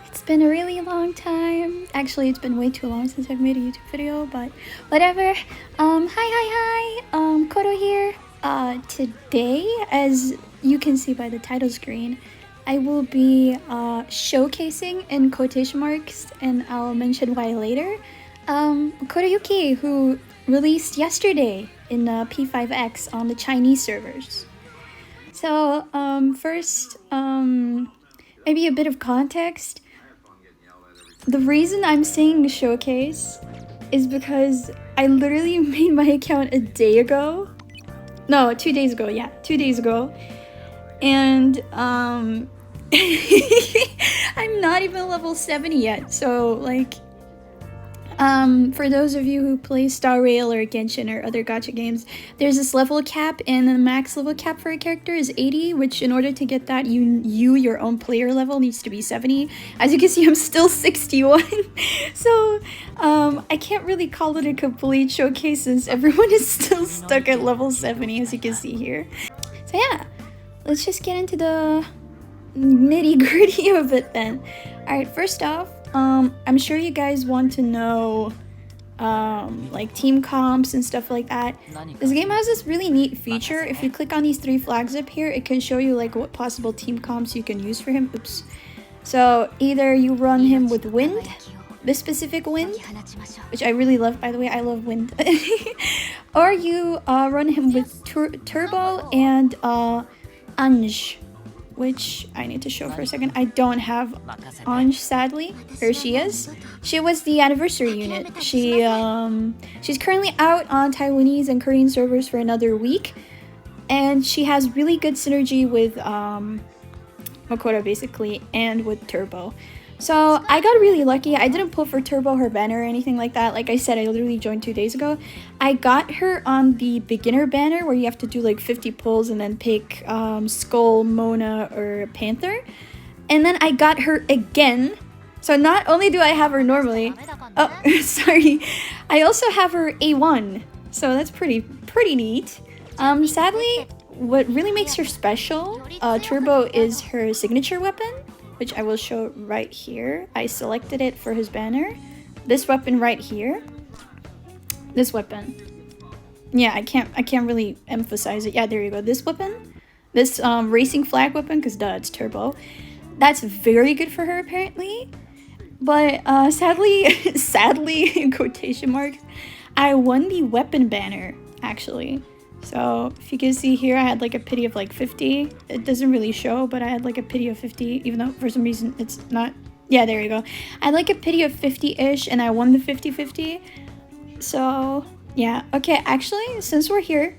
It's been a really long time. Actually, it's been way too long since I've made a YouTube video, but whatever. Hi. Koto here. Today, as you can see by the title screen, I will be showcasing in quotation marks, and I'll mention why later. Makoto Yuki, who released yesterday in P5X on the Chinese servers. So, first, maybe a bit of context. The reason I'm saying showcase is because I literally made my account a day ago. No, 2 days ago, yeah, 2 days ago. And, I'm not even level 70 yet, so, like, for those of you who play Star Rail or Genshin or other gacha games, there's this level cap, and the max level cap for a character is 80, which in order to get that, your own player level needs to be 70. As you can see, I'm still 61. So, I can't really call it a complete showcase since everyone is still stuck at level 70, as you can see here. So yeah, let's just get into the nitty-gritty of it then. Alright, first off, I'm sure you guys want to know like team comps and stuff like that. This game has this really neat feature. If you click on these 3 flags up here, it can show you like what possible team comps you can use for him. Oops. So either you run him with wind, this specific wind, which I really love, by the way. I love wind. Or you run him with turbo and Ange, which I need to show for a second. I don't have Ange, sadly. Here she is. She was the anniversary unit. She's currently out on Taiwanese and Korean servers for another week, and she has really good synergy with Makoto, basically, and with Turbo. So I got really lucky. I didn't pull for Turbo her banner or anything like that. Like I said, I literally joined 2 days ago. I got her on the beginner banner where you have to do like 50 pulls and then pick Skull, Mona, or Panther. And then I got her again. So not only do I have her normally, oh, sorry, I also have her A1. So that's pretty neat. Sadly, what really makes her special, Turbo, is her signature weapon, which I will show right here. I selected it for his banner. This weapon right here. This weapon. Yeah, I can't really emphasize it. Yeah, there you go. This weapon. This racing flag weapon, because duh, it's Turbo. That's very good for her apparently. But sadly, in quotation marks, I won the weapon banner actually. So if you can see here, I had like a pity of like 50. It doesn't really show, but I had like a pity of 50, even though for some reason it's not. Yeah, there you go. I had like a pity of 50-ish, and I won the 50-50. So yeah, okay, actually, since we're here,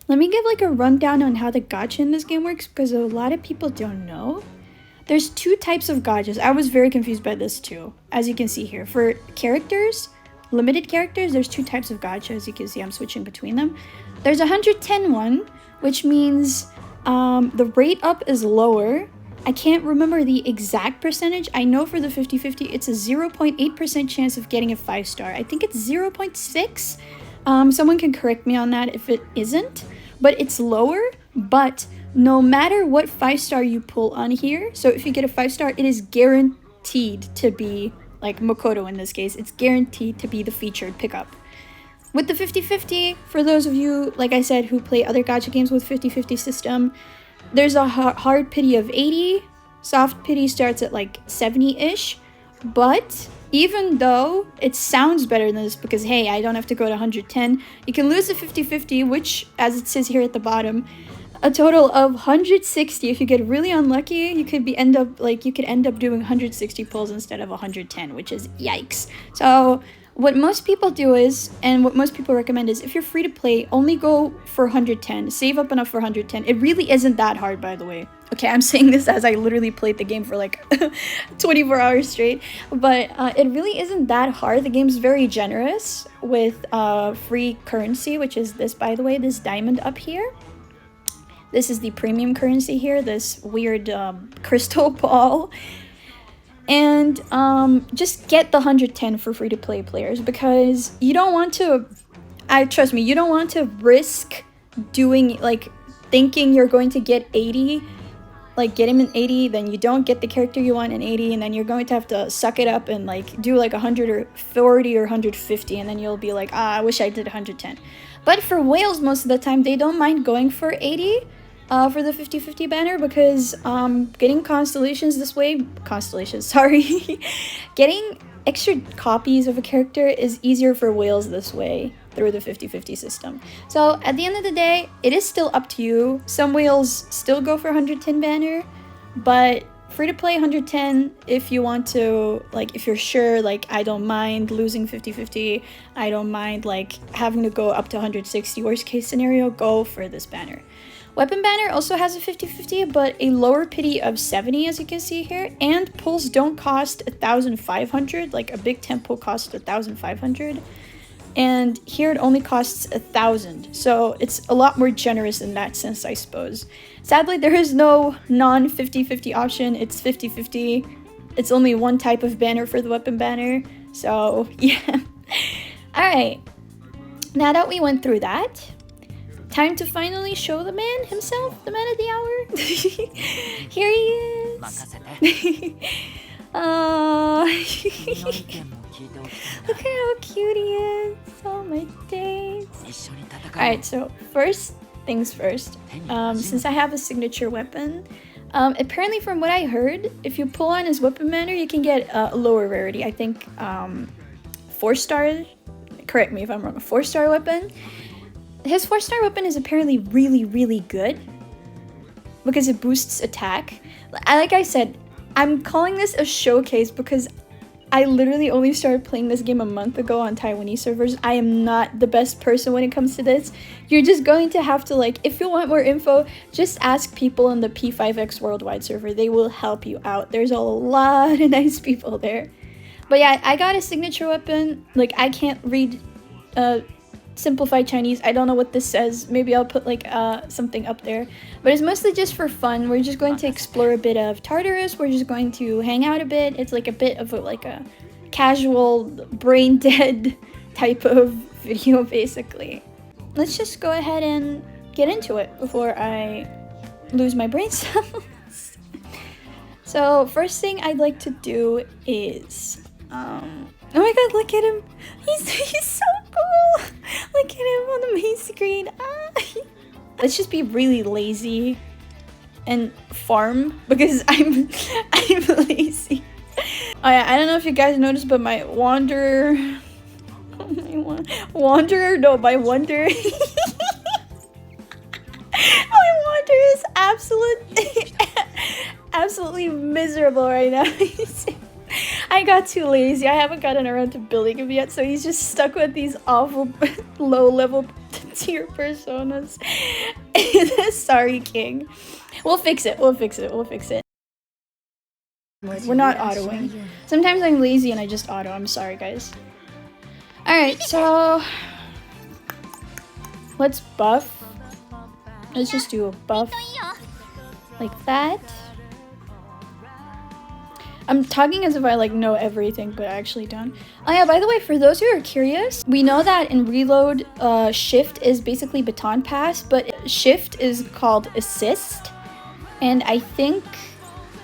let me give like a rundown on how the gacha in this game works, because a lot of people don't know. There's 2 types of gachas. I was very confused by this too, as you can see here. For characters, limited characters, there's 2 types of gacha. As you can see, I'm switching between them. There's 110 one, which means the rate up is lower. I can't remember the exact percentage. I know for the 50-50, it's a 0.8% chance of getting a 5-star. I think it's 0.6. Someone can correct me on that if it isn't, but it's lower. But no matter what 5-star you pull on here, so if you get a 5-star, it is guaranteed to be, like Makoto in this case, it's guaranteed to be the featured pickup. With the 50-50, for those of you, like I said, who play other gacha games with 50-50 system, there's a hard pity of 80. Soft pity starts at like 70-ish. But even though it sounds better than this, because hey, I don't have to go to 110, you can lose the 50-50, which, as it says here at the bottom, a total of 160. If you get really unlucky, you could end up doing 160 pulls instead of 110, which is yikes. So what most people do is, and what most people recommend is, if you're free to play, only go for 110. Save up enough for 110. It really isn't that hard, by the way. Okay, I'm saying this as I literally played the game for like 24 hours straight. But it really isn't that hard. The game's very generous with free currency, which is this, by the way, this diamond up here. This is the premium currency here, this weird crystal ball. And just get the 110 for free-to-play players, because you don't want to, trust me, you don't want to risk doing, like, thinking you're going to get 80 like get him in 80, then you don't get the character you want in 80, and then you're going to have to suck it up and like do like 140 or 150, and then you'll be like, ah, I wish I did 110. But for whales, most of the time, they don't mind going for 80 for the 50-50 banner, because getting constellations this way, sorry, getting extra copies of a character is easier for whales this way through the 50-50 system. So at the end of the day, it is still up to you. Some whales still go for 110 banner, but free to play 110 if you want to, like, if you're sure, like, I don't mind losing 50-50, I don't mind like having to go up to 160, worst case scenario, go for this banner. Weapon banner also has a 50-50, but a lower pity of 70, as you can see here, and pulls don't cost 1,500, like a big tempo costs 1,500. And here it only costs 1,000, so it's a lot more generous in that sense, I suppose. Sadly, there is no non-50-50 option. It's 50-50. It's only one type of banner for the weapon banner, so yeah. Alright, now that we went through that, time to finally show the man himself, the man of the hour. Here he is. Look at how cute he is. Oh my days. Alright, so first things first. Since I have a signature weapon, apparently from what I heard, if you pull on his weapon banner, you can get a lower rarity. I think 4-star, correct me if I'm wrong, a 4-star weapon. His 4-star weapon is apparently really good because it boosts attack. Like I said, I'm calling this a showcase because I literally only started playing this game a month ago on Taiwanese servers. I am not the best person when it comes to this. You're just going to have to, like, if you want more info, just ask people in the P5X worldwide server. They will help you out. There's a lot of nice people there. But yeah, I got a signature weapon. Like, I can't read simplified Chinese. I don't know what this says. Maybe I'll put like something up there, but it's mostly just for fun. We're just going to explore a bit of Tartarus. We're just going to hang out a bit. It's like a bit of a casual brain dead type of video, basically. Let's just go ahead and get into it before I lose my brain cells. So first thing I'd like to do is oh my god, look at him. He's so cool. Look at him on the main screen. Let's just be really lazy and farm because I'm lazy. Oh yeah, I don't know if you guys noticed, but my Wanderer my Wonder is absolutely miserable right now. I got too lazy. I haven't gotten around to building him yet, so he's just stuck with these awful low-level tier personas. Sorry, King. We'll fix it. We'll fix it. We're not autoing. Sometimes I'm lazy and I just auto. I'm sorry, guys. Alright, so let's buff. Let's just do a buff like that. I'm talking as if I like know everything, but I actually don't. Oh yeah, by the way, for those who are curious, we know that in Reload, shift is basically baton pass, but shift is called assist. And I think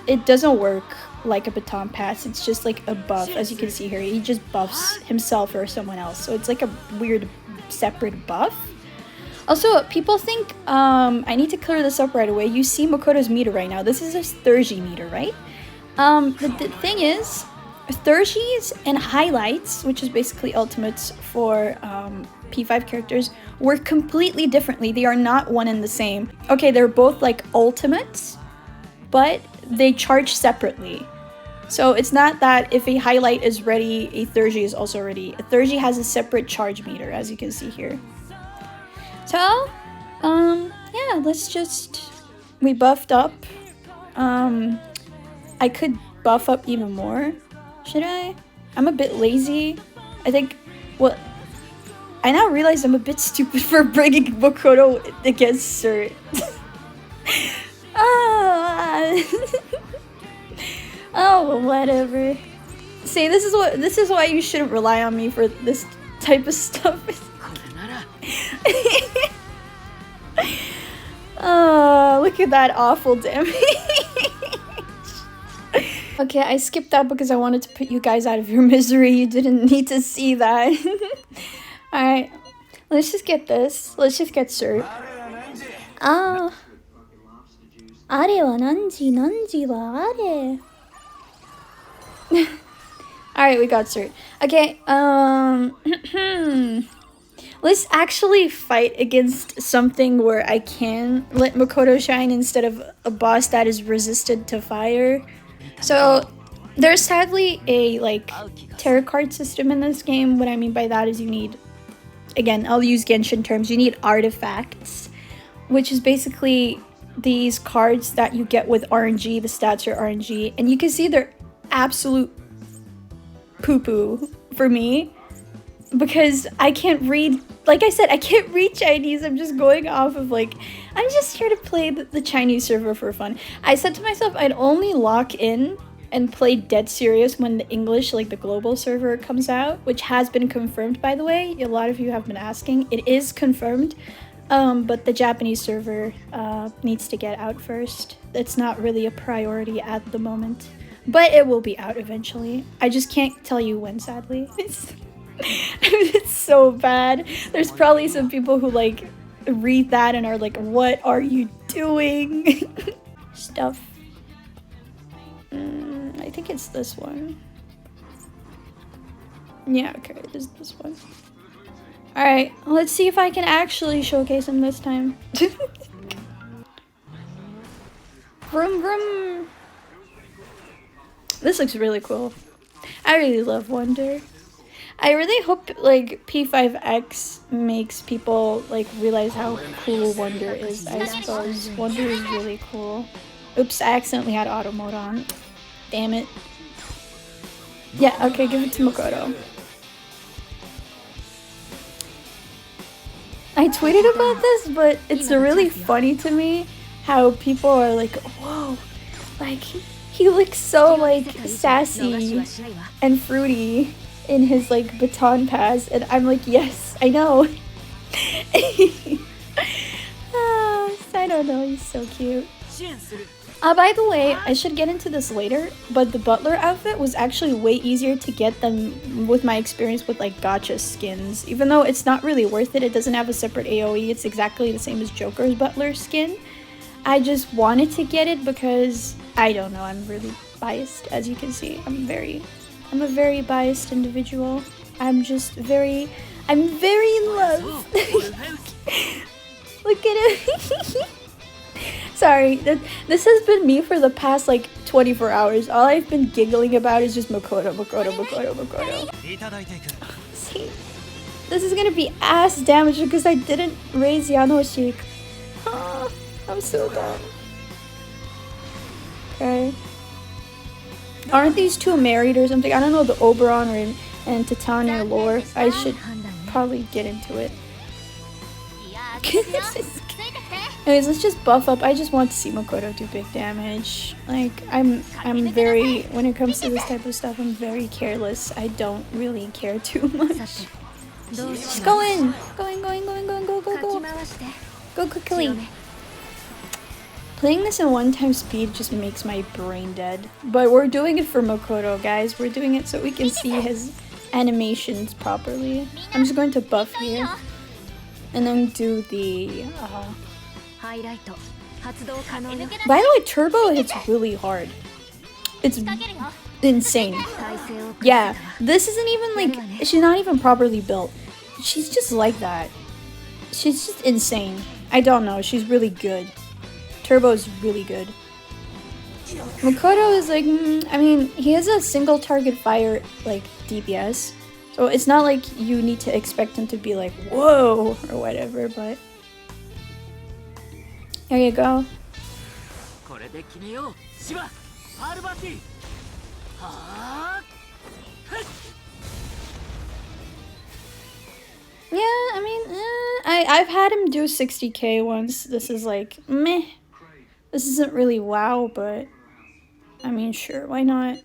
it doesn't work like a baton pass. It's just like a buff, as you can see here. He just buffs himself or someone else. So it's like a weird separate buff. Also, people think, I need to clear this up right away. You see Makoto's meter right now. This is his Thurgy meter, right? The thing is, Thurgies and highlights, which is basically ultimates for P5 characters, work completely differently. They are not one and the same. Okay, they're both like ultimates, but they charge separately. So it's not that if a highlight is ready, a Thurgy is also ready. A Thurgy has a separate charge meter, as you can see here. So, yeah, we buffed up. I could buff up even more. Should I? I'm a bit lazy. I think, well, I now realize I'm a bit stupid for bringing Makoto against Sir. Oh, whatever. See, this is why you shouldn't rely on me for this type of stuff. Oh, look at that awful damage. Okay, I skipped that because I wanted to put you guys out of your misery. You didn't need to see that. Alright, let's just get this. Let's just get cert. Ah. Are wa nanji, nanji wa are. Alright, we got cert. Okay, let's actually fight against something where I can let Makoto shine instead of a boss that is resistant to fire. So, there's sadly a, like, tarot card system in this game. What I mean by that is you need, again, I'll use Genshin terms, you need artifacts, which is basically these cards that you get with RNG, the stats are RNG, and you can see they're absolute poo-poo for me, because I can't read, like I said, I can't read Chinese. I'm just going off of, like, I'm just here to play the Chinese server for fun. I said to myself I'd only lock in and play dead serious when the English, like the global server, comes out, which has been confirmed, by the way. A lot of you have been asking. It is confirmed, but the Japanese server needs to get out first. It's not really a priority at the moment, but it will be out eventually. I just can't tell you when, sadly. It's so bad. There's probably some people who, like, read that and are like, what are you doing? Stuff. I think it's this one. Yeah, okay, it is this one. Alright, let's see if I can actually showcase him this time. Vroom vroom! This looks really cool. I really love Wonder. I really hope, like, P5X makes people, like, realize how cool Wonder is, I suppose. Wonder is really cool. Oops, I accidentally had auto mode on. Damn it. Yeah, okay, give it to Makoto. I tweeted about this, but it's really funny to me how people are like, whoa, like, he looks so, like, sassy and fruity in his, like, baton pass, and I'm like, yes, I know. I don't know, he's so cute. By the way, I should get into this later, but the butler outfit was actually way easier to get than with my experience with, like, gacha skins. Even though it's not really worth it, it doesn't have a separate AoE, it's exactly the same as Joker's butler skin. I just wanted to get it because, I don't know, I'm really biased, as you can see. I'm a very biased individual. I'm very in love. Look at him. Sorry, this has been me for the past, like, 24 hours. All I've been giggling about is just Makoto. See, this is gonna be ass damage because I didn't raise Yanoshik. Oh, I'm so dumb. Okay. Aren't these two married or something? I don't know the Oberon and Titania lore. I should probably get into it. Anyways, let's just buff up. I just want to see Makoto do big damage. Like, I'm very, when it comes to this type of stuff, I'm very careless. I don't really care too much. Just go in! Go. Go quickly. Playing this in 1x speed just makes my brain dead. But we're doing it for Makoto, guys. We're doing it so we can see his animations properly. I'm just going to buff here. And then do the... By the way, Turbo hits really hard. It's insane. Yeah, this isn't even like... She's not even properly built. She's just like that. She's just insane. I don't know. She's really good. Turbo's really good. Makoto is like... I mean, he has a single target fire, like, DPS. So it's not like you need to expect him to be like, whoa, or whatever, but... There you go. Yeah, I mean, I've had him do 60k once. This is like, meh. This isn't really wow, but... I mean, sure, why not?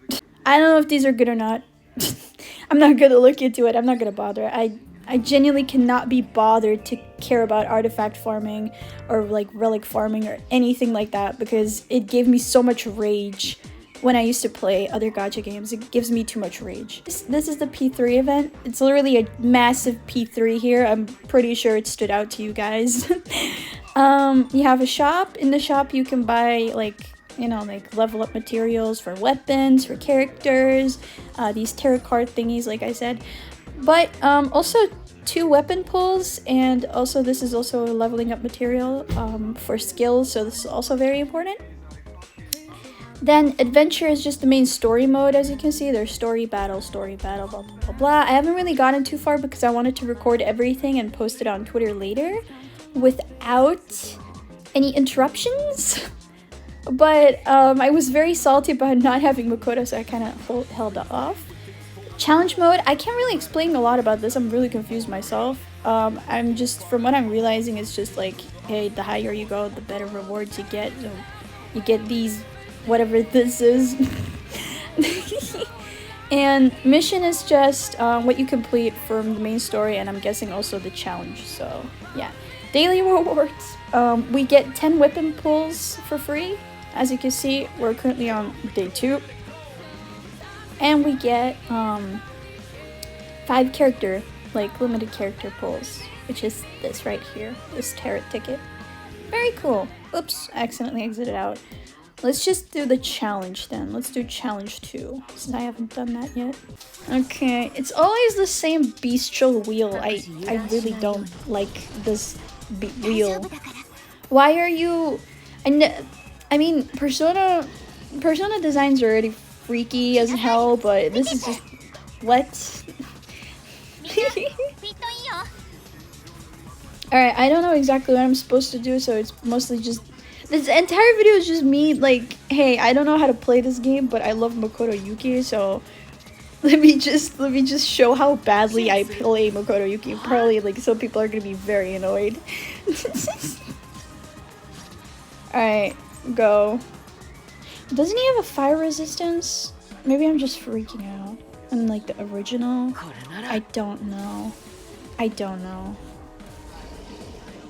I don't know if these are good or not. I'm not gonna look into it. I'm not gonna bother. I genuinely cannot be bothered to care about artifact farming or, like, relic farming or anything like that because it gave me so much rage when I used to play other gacha games. It gives me too much rage. This is the P3 event. It's literally a massive P3 here. I'm pretty sure it stood out to you guys. You have a shop. In the shop you can buy like, you know, like level up materials for weapons, for characters, these tarot card thingies like I said. But also 2 weapon pulls, and also this is also a leveling up material for skills, so this is also very important. Then adventure is just the main story mode. As you can see, there's story battle, blah blah blah blah blah. I haven't really gotten too far because I wanted to record everything and post it on Twitter later without any interruptions. But I was very salty about not having Makoto, so I kind of held off. Challenge mode, I can't really explain a lot about this. I'm really confused myself. I'm just, from what I'm realizing, it's just like, hey, the higher you go, the better rewards you get. So you get these, whatever this is. And mission is just what you complete from the main story, and I'm guessing also the challenge. So yeah, daily rewards. We get 10 weapon pulls for free. As you can see, we're currently on day 2. And we get 5 character, like limited character pulls, which is this right here, this tarot ticket. Very cool. Oops, I accidentally exited out. Let's just do the challenge then. Let's do challenge 2, since I haven't done that yet. Okay, it's always the same bestial wheel. I really don't like this wheel. Why are you... I mean, Persona designs are already freaky as hell, but this is just... what? Alright, I don't know exactly what I'm supposed to do, so it's mostly just... this entire video is just me, like, hey, I don't know how to play this game, but I love Makoto Yuki, so... Let me just show how badly I play Makoto Yuki. Probably, like, some people are gonna be very annoyed. Alright, go. Doesn't he have a fire resistance? Maybe I'm just freaking out. Unlike the original? I don't know. I don't know.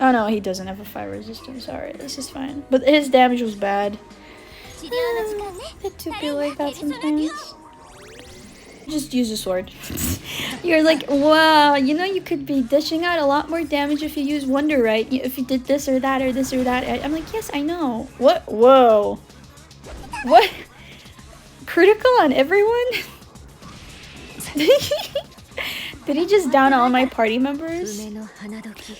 Oh no, he doesn't have a fire resistance. Alright, this is fine. But his damage was bad. It do be like that sometimes. Just use a sword. You're like, wow, you know, you could be dishing out a lot more damage if you use Wonder, right? If you did this or that or this or that. I'm like, yes, I know. What? Whoa. What? Critical on everyone? Did he just down all my party members?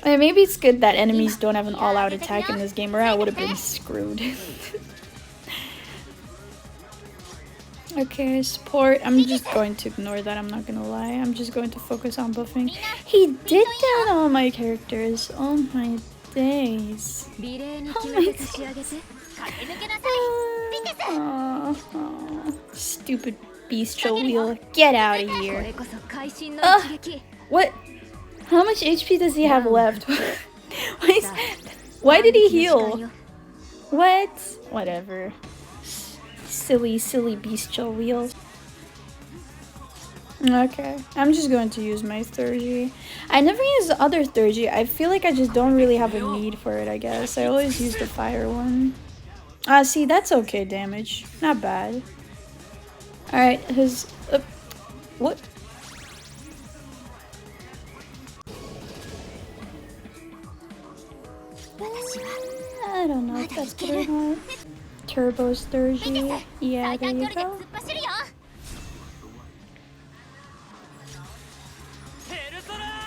Maybe it's good that enemies don't have an all-out attack in this game, or I would have been screwed. Okay, support. I'm just going to ignore that, I'm not gonna lie. I'm just going to focus on buffing. He did down all my characters. Oh my days. Oh my days. Stupid bestial wheel. Get out of here. What? How much HP does he have left? Why did he heal? What? Whatever. Silly bestial wheel. Okay, I'm just going to use my Thurgy. I never use the other Thurgy. I feel like I just don't really have a need for it, I guess. I always use the fire one. See, that's okay damage. Not bad. Alright, his... what? I don't know if that's good or not. Turbo Sturgy. Yeah, there you go.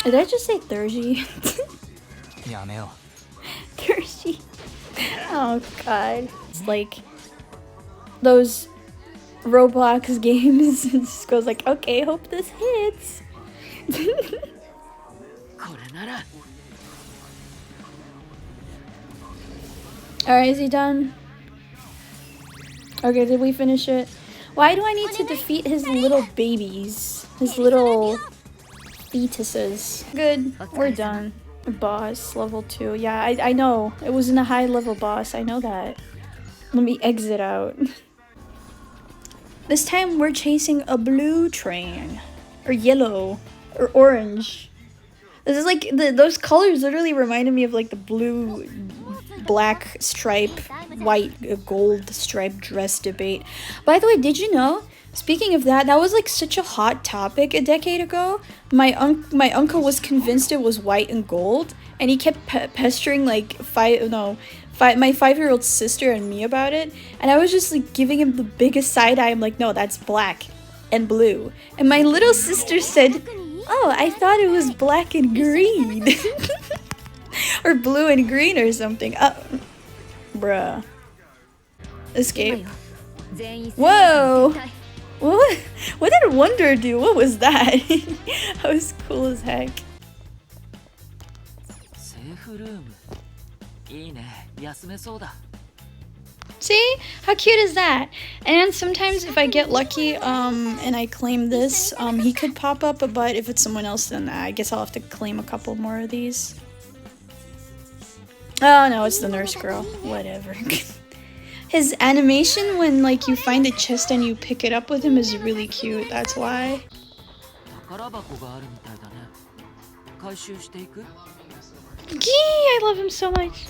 Did I just say Thurgy? Thurgy. Oh god. It's like those Roblox games. It just goes like, okay, hope this hits. Alright, is he done? Okay, did we finish it? Why do I need to defeat his little babies? His little fetuses. Good, we're done. Boss, level 2. Yeah, I know. It wasn't a high level boss, I know that. Let me exit out. This time we're chasing a blue train. Or yellow. Or orange. This is like, those colors literally reminded me of like the blue, black stripe white gold striped dress debate. By the way, did you know? Speaking of that, that was like such a hot topic a decade ago. My uncle was convinced it was white and gold, and he kept pestering like my 5-year-old sister and me about it, and I was just like giving him the biggest side eye. I'm like, no, that's black and blue. And my little sister said, oh, I thought it was black and green. Or blue and green or something. Bruh. Escape. Whoa! What did Wonder do? What was that? That was cool as heck. See? How cute is that? And sometimes if I get lucky and I claim this, he could pop up, but if it's someone else, then I guess I'll have to claim a couple more of these. Oh no, it's the nurse girl. Whatever. His animation when like you find a chest and you pick it up with him is really cute, that's why. Gee, I love him so much.